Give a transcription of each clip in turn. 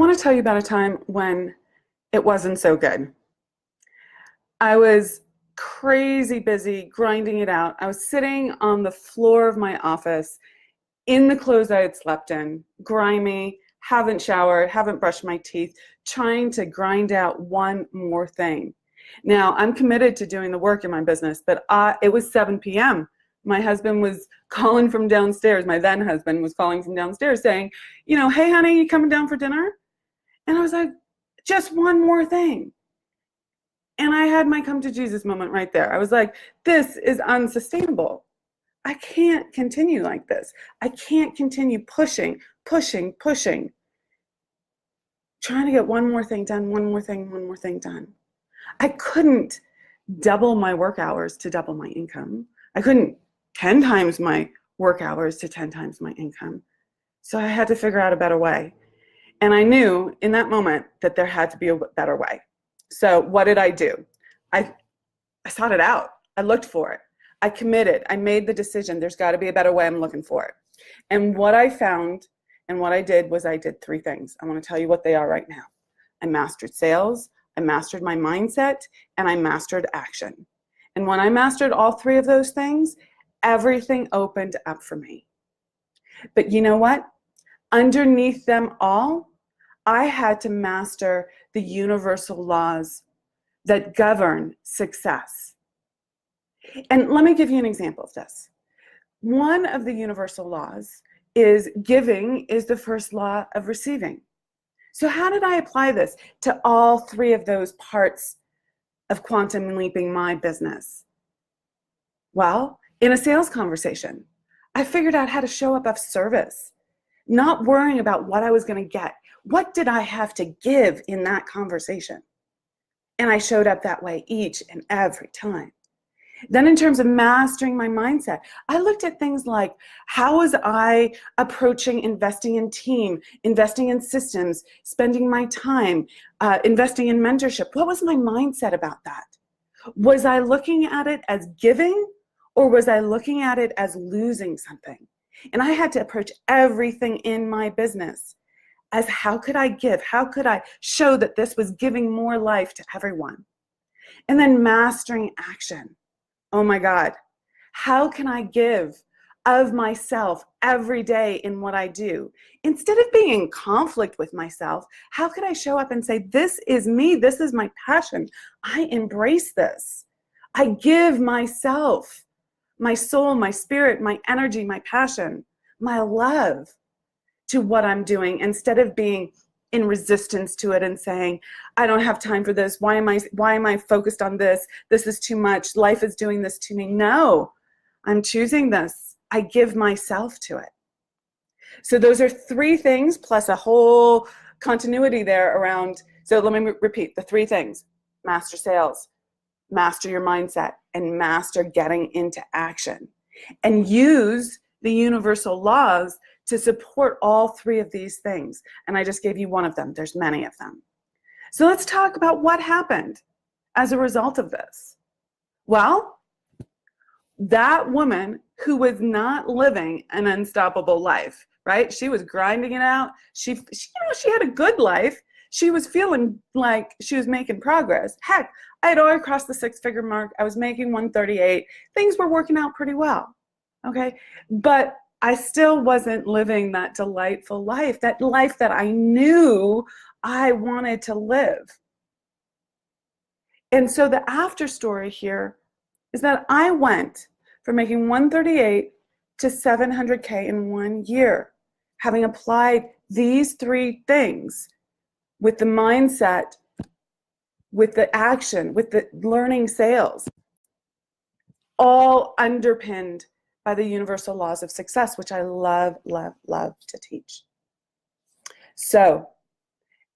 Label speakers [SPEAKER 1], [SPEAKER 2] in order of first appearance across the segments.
[SPEAKER 1] want to tell you about a time when it wasn't so good. I was crazy busy grinding it out. I was sitting on the floor of my office in the clothes I had slept in, grimy, haven't showered, haven't brushed my teeth, trying to grind out one more thing. Now, I'm committed to doing the work in my business, but it was 7 p.m. My husband was calling from downstairs. My then husband was calling from downstairs saying, hey, honey, you coming down for dinner? And I was like, just one more thing. And I had my come to Jesus moment right there. I was like, this is unsustainable. I can't continue like this. I can't continue pushing, trying to get one more thing done, one more thing done. I couldn't double my work hours to double my income. I couldn't 10 times my work hours to 10 times my income. So I had to figure out a better way. And I knew in that moment that there had to be a better way. So what did I do? I sought it out. I looked for it. I committed. I made the decision. There's got to be a better way. I'm looking for it. And what I found and what I did was I did 3 things. I want to tell you what they are right now. I mastered sales. I mastered my mindset, and I mastered action. And when I mastered all 3 of those things, everything opened up for me. But you know what? Underneath them all, I had to master the universal laws that govern success. And let me give you an example of this. One of the universal laws is giving is the first law of receiving. So how did I apply this to all 3 of those parts of quantum leaping my business? Well, in a sales conversation, I figured out how to show up of service, not worrying about what I was going to get. What did I have to give in that conversation? And I showed up that way each and every time. Then in terms of mastering my mindset, I looked at things like, how was I approaching investing in team, investing in systems, spending my time, investing in mentorship? What was my mindset about that? Was I looking at it as giving, or was I looking at it as losing something? And I had to approach everything in my business as how could I give? How could I show that this was giving more life to everyone? And then mastering action. Oh my God, how can I give of myself every day in what I do? Instead of being in conflict with myself, how could I show up and say, this is me, this is my passion. I embrace this. I give myself, my soul, my spirit, my energy, my passion, my love to what I'm doing, instead of being in resistance to it and saying, I don't have time for this. Why am I focused on this? This is too much. Life is doing this to me. No, I'm choosing this. I give myself to it. So those are 3 things plus a whole continuity there around. So let me repeat the 3 things: master sales, master your mindset, and master getting into action. And use the universal laws to support all 3 of these things. And I just gave you one of them. There's many of them. So let's talk about what happened as a result of this. Well, that woman who was not living an unstoppable life, right? She was grinding it out. She had a good life. She was feeling like she was making progress. Heck, I had already crossed the 6-figure mark. I was making 138. Things were working out pretty well. Okay. But I still wasn't living that delightful life, that life that I knew I wanted to live. And so the after story here is that I went from making 138 to 700K in 1 year, having applied these 3 things with the mindset, with the action, with the learning sales, all underpinned by the universal laws of success, which I love, love, love to teach. So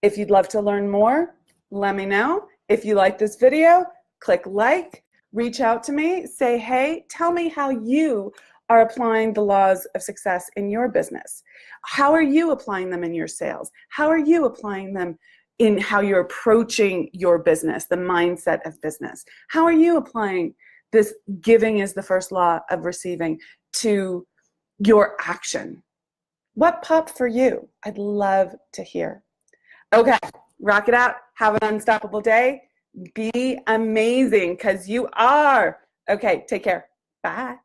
[SPEAKER 1] if you'd love to learn more, let me know. If you like this video, click like, reach out to me, say, hey, tell me how you are applying the laws of success in your business. How are you applying them in your sales? How are you applying them in how you're approaching your business, the mindset of business? How are you applying this giving is the first law of receiving to your action? What popped for you? I'd love to hear. Okay, rock it out. Have an unstoppable day. Be amazing because you are. Okay, take care. Bye.